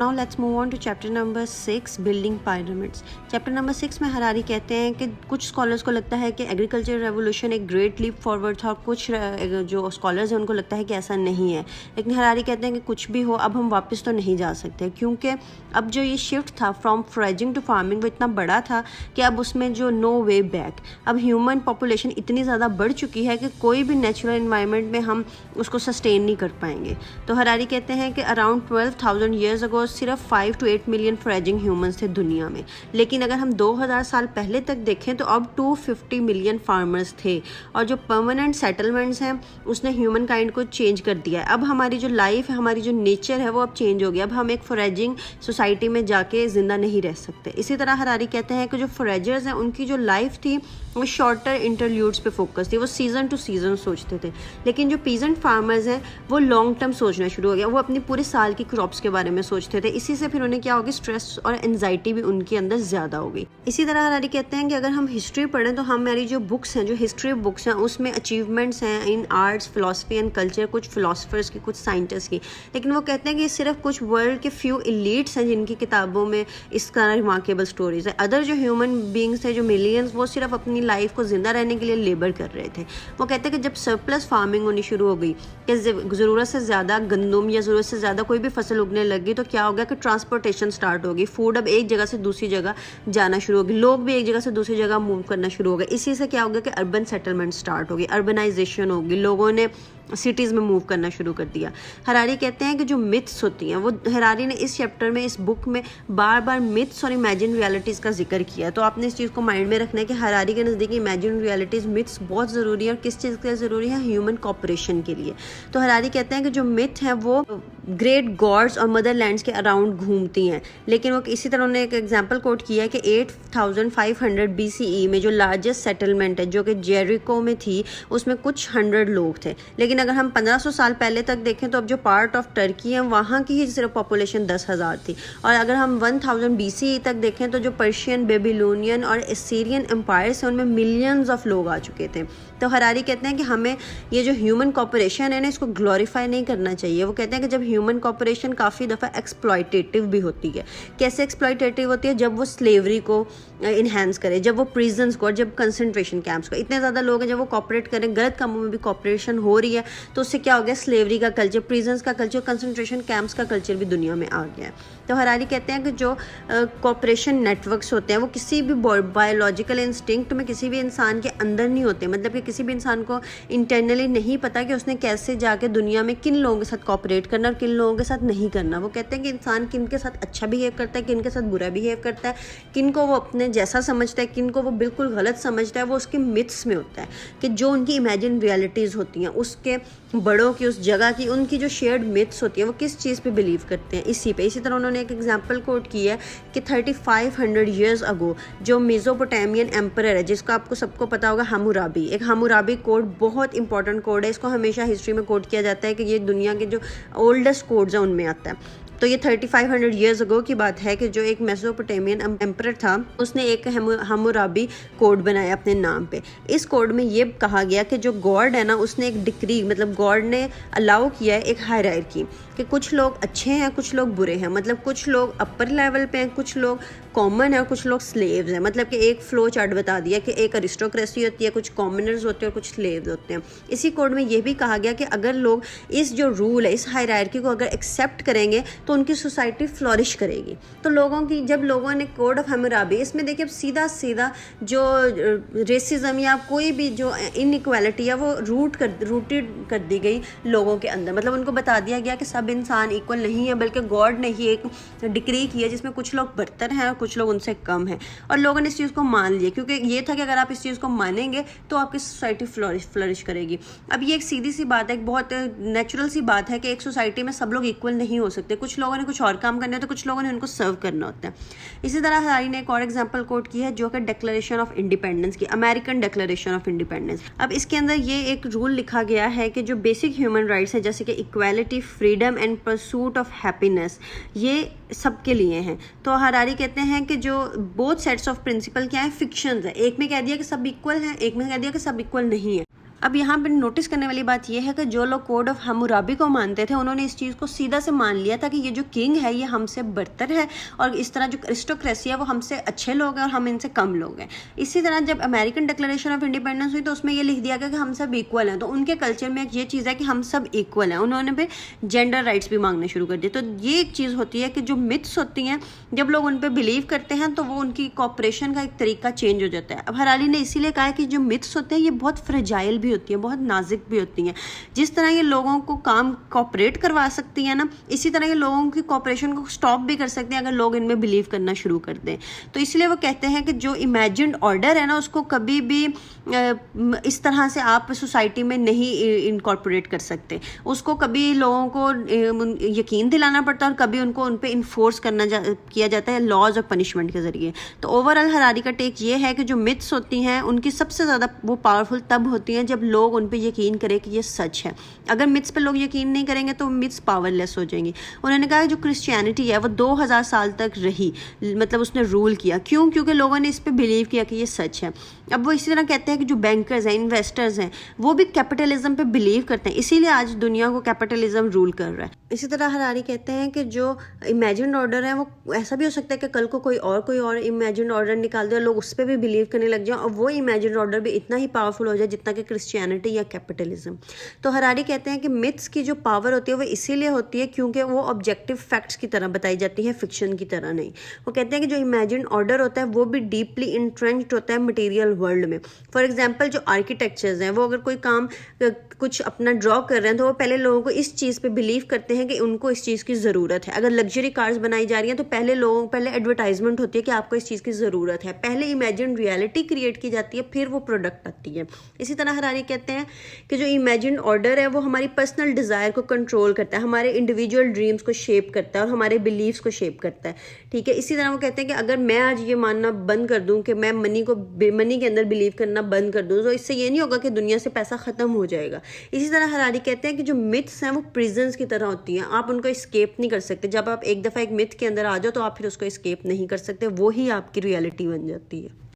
Now let's move on to chapter number 6 building pyramids. Chapter number 6 में Harari कहते हैं कि कुछ स्कॉलर्स को लगता है कि एग्रीकल्चर रेवोल्यूशन एक ग्रेट लीप फॉरवर्ड था और कुछ जो स्कॉलर्स हैं उनको लगता है कि ऐसा नहीं है। लेकिन हरारी कहते हैं कि कुछ भी हो अब हम वापस तो नहीं जा सकते, क्योंकि अब जो ये शिफ्ट था फ्रॉम फोरेजिंग टू फार्मिंग वो इतना बड़ा था कि अब उसमें जो नो वे बैक, अब ह्यूमन पॉपुलेशन इतनी ज़्यादा बढ़ चुकी है कि कोई भी नेचुरल इन्वायरमेंट में हम उसको सस्टेन नहीं कर पाएंगे। तो हरारी कहते हैं कि अराउंड 12,000 ईयर्स अगो सिर्फ 5 to 8 मिलियन फोरेजिंग ह्यूमंस थे दुनिया में, लेकिन अगर हम 2000 साल पहले तक देखें तो अब 250 मिलियन फार्मर्स थे। और जो परमानेंट सेटलमेंट्स हैं उसने ह्यूमन काइंड को चेंज कर दिया है। अब हमारी जो लाइफ है, हमारी जो नेचर है वो अब चेंज हो गया। अब हम एक फोरेजिंग सोसाइटी में जाके ज़िंदा नहीं रह सकते। इसी तरह हरारी कहते हैं कि जो फोरेजर्स हैं उनकी जो लाइफ थी वो शॉर्टर इंटरल्यूड्स पे फोकस थी, वो सीज़न टू सीज़न सोचते थे। लेकिन जो पीजेंट फार्मर्स हैं वो लॉन्ग टर्म सोचना शुरू हो गया, वो अपनी पूरे साल की क्रॉप्स के बारे में सोचते थे। इसी से फिर उन्हें क्या होगी, स्ट्रेस और एंजाइटी भी उनके अंदर ज़्यादा होगी। इसी तरह हरारी कहते हैं कि अगर हम हिस्ट्री पढ़ें तो हमारी जो बुक्स हैं, जो हिस्ट्री बुक्स हैं, उसमें अचीवमेंट्स हैं in arts, philosophy and culture, कुछ फिलोसफर्स की, कुछ साइंटिस्ट की। लेकिन वो कहते हैं कि ये सिर्फ कुछ वर्ल्ड के फ्यू एलीट्स हैं जिनकी किताबों में इस तरह रिमार्केबल स्टोरीज है। अदर जो ह्यूमन बींग्स थे, जो मिलियंस, वो सिर्फ अपनी लाइफ को जिंदा रहने के लिए लेबर कर रहे थे। वो कहते हैं कि जब सरप्लस फार्मिंग होनी शुरू हो गई, कि ज़रूरत से ज़्यादा गंदम या ज़रूरत से ज़्यादा कोई भी फसल उगने लगी, तो क्या हो गया कि ट्रांसपोर्टेशन स्टार्ट होगी। फूड अब एक जगह से दूसरी जगह जाना शुरू होगी, लोग भी एक जगह से दूसरी जगह मूव करना शुरू हो गए। इसी से क्या हो गया कि अर्बन सेटलमेंट स्टार्ट होगी, अर्बनाइजेशन होगी, लोगों ने सिटीज़ में मूव करना शुरू कर दिया। हरारी कहते हैं कि जो मिथ्स होती हैं, वो हरारी ने इस चैप्टर में, इस बुक में बार बार मिथ्स और इमेजिन रियलिटीज़ का जिक्र किया है। तो आपने इस चीज़ को माइंड में रखना है कि हरारी के नज़दीक इमेजिन रियलिटीज़, मिथ्स बहुत ज़रूरी है। और किस चीज़ के लिए ज़रूरी है? ह्यूमन कॉपरेशन के लिए। तो हरारी कहते हैं कि जो मिथ है वो ग्रेट गॉड्स और मदरलैंड्स के अराउंड घूमती हैं। लेकिन वो इसी तरह उन्होंने एक एग्जाम्पल कोट किया है कि 8500 BCE में जो लार्जेस्ट सेटलमेंट है जो कि जेरिको में थी, उसमें कुछ 100 लोग थे। लेकिन अगर हम 1500 साल पहले तक देखें तो अब जो पार्ट ऑफ टर्की है वहाँ की ही सिर्फ पॉपुलेशन 10,000 थी। और अगर हम 1000 BCE तक देखें तो जो पर्शियन, बेबीलोनियन और एसीरियन एम्पायर्स हैं उनमें मिलियंस ऑफ लोग आ चुके थे। तो हरारी कहते हैं कि हमें ये जो ह्यूमन कॉपरेशन है ना, इसको ग्लोरीफाई नहीं करना चाहिए। वो कहते हैं कि जब ह्यूमन कॉपरेशन काफ़ी दफ़ा एक्सप्लॉयटेटिव भी होती है। कैसे एक्सप्लॉयटेटिव होती है? जब वो स्लेवरी को इन्हेंस करे, जब वो प्रिजन्स को, और जब कंसंट्रेशन कैंप्स को, इतने ज़्यादा लोग हैं जब वो कॉपरेट करें, गलत कामों में भी कॉपरेशन हो रही है, तो उससे क्या हो गया, स्लेवरी का कल्चर, प्रिजन्स का कल्चर, कंसंट्रेशन कैंप्स का कल्चर भी दुनिया में आ गया है। तो हरारी कहते हैं कि जो कॉपरेशन नेटवर्क्स होते हैं वो किसी भी बायोलॉजिकल इंस्टिंक्ट में किसी भी इंसान के अंदर नहीं होते। मतलब कि किसी भी इंसान को इंटरनली नहीं पता कि उसने कैसे जाके दुनिया में किन लोगों के साथ कॉपरेट करना और किन लोगों के साथ नहीं करना। वो कहते हैं कि इंसान किन के साथ अच्छा बिहेव करता है, किन के साथ बुरा बिहेव करता है, किन को वो अपने जैसा समझता है, किन को वो बिल्कुल गलत समझता है, वो उसके मिथ्स में होता है। कि जो उनकी इमेजिन रियलिटीज़ होती हैं, उसके बड़ों की, उस जगह की, उनकी जो शेयर्ड मिथ्स होती है, वो किस चीज़ पे बिलीव करते हैं, इसी पे। इसी तरह उन्होंने एक एग्जांपल कोट की है कि 3500 ईयर्स अगो जो मेसोपोटामियन एम्परर है, जिसका आपको सबको पता होगा, हम्मुराबी, एक हम्मुराबी कोड बहुत इंपॉर्टेंट कोड है। इसको हमेशा हिस्ट्री में कोट किया जाता है कि ये दुनिया के जो ओल्डेस्ट कोड्स हैं उनमें आता है। तो ये 3500 ईयर्स अगो की बात है कि जो एक मेसोपोटामियन एम्परर था उसने एक हम्मुराबी कोड बनाया अपने नाम पे। इस कोड में ये कहा गया कि जो गॉड है ना, उसने एक डिक्री, मतलब गॉड ने अलाउ किया है एक हायरार्की, कि कुछ लोग अच्छे हैं, कुछ लोग बुरे हैं। मतलब कुछ लोग अपर लेवल पे हैं, कुछ लोग कॉमन है और कुछ लोग स्लेव्स हैं। मतलब कि एक फ्लो चार्ट बता दिया कि एक अरिस्टोक्रेसी होती है, कुछ कॉमनर्स होते हैं और कुछ स्लेव्स होते हैं। इसी कोड में ये भी कहा गया कि अगर लोग इस जो रूल है, इस हायरार्की को अगर एक्सेप्ट करेंगे तो उनकी सोसाइटी फ्लोरिश करेगी। तो लोगों की, जब लोगों ने कोड ऑफ हम्मुराबी, इसमें देखिए अब सीधा सीधा जो रेसिज्म या कोई भी जो इनइक्वालिटी है वो रूटेड कर दी गई लोगों के अंदर। मतलब उनको बता दिया गया कि सब इंसान इक्वल नहीं है, बल्कि गॉड ने ही एक डिक्री की है जिसमें कुछ लोग बरतर हैं और कुछ लोग उनसे कम हैं। और लोगों ने इस चीज़ को मान लिया, क्योंकि ये था कि अगर आप इस चीज़ को मानेंगे तो आपकी सोसाइटी फ्लरिश करेगी। अब ये एक सीधी सी बात है, एक बहुत नेचुरल सी बात है कि एक सोसाइटी में सब लोग इक्वल नहीं हो सकते। कुछ लोगों ने कुछ और काम करना है तो कुछ लोगों ने उनको सर्व करना होता है। इसी तरह हरारी ने एक और एग्जांपल कोट की है जो कि डिक्लेरेशन ऑफ इंडिपेंडेंस की, अमेरिकन डिक्लेरेशन ऑफ इंडिपेंडेंस। अब इसके अंदर ये एक रूल लिखा गया है कि जो बेसिक ह्यूमन राइट्स है, जैसे कि equality, freedom and pursuit of happiness, ये सबके लिए हैं। तो हरारी कहते हैं कि जो बोथ सेट्स ऑफ प्रिंसिपल क्या है, फिक्शंस है। एक में कह दिया कि सब इक्वल हैं, एक में कह दिया कि सब इक्वल नहीं है। अब यहाँ पे नोटिस करने वाली बात यह है कि जो लोग कोड ऑफ हम्मुराबी को मानते थे उन्होंने इस चीज़ को सीधा से मान लिया था कि ये जो किंग है ये हमसे बरतर है और इस तरह जो अरिस्टोक्रेसी है वो हमसे अच्छे लोग हैं और हम इनसे कम लोग हैं। इसी तरह जब अमेरिकन डिक्लेरेशन ऑफ इंडिपेंडेंस हुई तो उसमें ये लिख दिया गया कि हम सब इक्वल हैं। तो उनके कल्चर में एक ये चीज़ है कि हम सब इक्वल हैं। उन्होंने भी जेंडर राइट्स भी मांगने शुरू कर दिए। तो ये एक चीज़ होती है कि जो मिथ्स होती हैं जब लोग उन पर बिलीव करते हैं तो वो उनकी कॉपरेशन का एक तरीका चेंज हो जाता है। अब हरारी ने इसीलिए कहा है कि जो मिथ्स होते हैं ये बहुत फ्रेजाइल भी होती है, बहुत नाजुक भी होती हैं। जिस तरह ये लोगों को काम कॉपरेट करवा सकती है ना, इसी तरह ये लोगों की कॉपरेशन को स्टॉप भी कर सकते हैं अगर लोग इनमें बिलीव करना शुरू कर दें। तो इसलिए वो कहते हैं कि जो इमेजिन्ड ऑर्डर है ना उसको कभी भी इस तरह से आप सोसाइटी में नहीं इनकॉर्पोरेट कर सकते। उसको कभी लोगों को यकीन दिलाना पड़ता है और कभी उनको उन पर इन्फोर्स किया जाता है लॉज और पनिशमेंट के ज़रिए। तो ओवरऑल हरारी का टेक ये है कि जो मिथ्स होती हैं उनकी सबसे ज़्यादा वो पावरफुल तब होती हैं जब लोग उन पे यकीन करें कि ये सच है। अगर मिथ्स पे लोग यकीन नहीं करेंगे तो मिथ्स पावरलेस हो जाएंगी। उन्होंने कहा कि जो क्रिश्चियनिटी है वो 2000 साल तक रही, मतलब उसने रूल किया। क्यों? क्योंकि लोगों ने इस पे बिलीव किया कि ये सच है। अब वो इसी तरह कहते हैं कि जो बैंकर्स हैं, इन्वेस्टर्स हैं, वो भी कैपिटलिज्म पे बिलीव करते हैं, इसीलिए आज दुनिया को कैपिटलिज्म रूल कर रहा है। इसी तरह हरारी कहते हैं कि जो इमेजिन्ड ऑर्डर है वो ऐसा भी हो सकता है कि कल को कोई और इमेजिन्ड ऑर्डर निकाल दे और लोग उस पर भी बिलीव करने लग जाएं और वो इमेजिन्ड ऑर्डर भी इतना ही पावरफुल हो जाए जितना कि क्रिश्चियनिटी या कैपिटलिज्म। तो हरारी कहते हैं कि मिथ्स की जो पावर होती है वो इसीलिए होती है क्योंकि वो ऑब्जेक्टिव फैक्ट्स की तरह बताई जाती है, फिक्शन की तरह नहीं। वो कहते हैं कि जो इमेजिन्ड ऑर्डर होता है वो भी डीपली इंट्रेंच्ड होता है मटेरियल वर्ल्ड में। फॉर एग्जांपल जो आर्किटेक्चर्स हैं वो अगर कोई काम कुछ अपना ड्रॉ कर रहे हैं तो वो पहले लोगों को इस चीज़ पे बिलीव करते हैं कि उनको इस चीज़ की ज़रूरत है। अगर लग्जरी कार्स बनाई जा रही हैं तो पहले एडवर्टाइजमेंट होती है कि आपको इस चीज़ की ज़रूरत है, पहले इमेजिन रियलिटी क्रिएट की जाती है, फिर वो प्रोडक्ट आती है। इसी तरह हरारी कहते हैं कि जो इमेजिन ऑर्डर है वो हमारी पर्सनल डिज़ायर को कंट्रोल करता है, हमारे इंडिविजुअल ड्रीम्स को शेप करता है और हमारे बिलीव्स को शेप करता है। ठीक है, इसी तरह वो कहते हैं कि अगर मैं आज ये मानना बंद कर दूं कि मैं मनी के अंदर बिलीव करना बंद कर दूं तो इससे ये नहीं होगा कि दुनिया से पैसा ख़त्म हो जाएगा। इसी तरह हरारी कहते हैं कि जो मिथ्स हैं वो प्रिजन्स की तरह होती हैं, आप उनको एस्केप नहीं कर सकते। जब आप एक दफ़ा एक मिथ के अंदर आ जाओ तो आप फिर उसको एस्केप नहीं कर सकते, वो ही आपकी रियलिटी बन जाती है।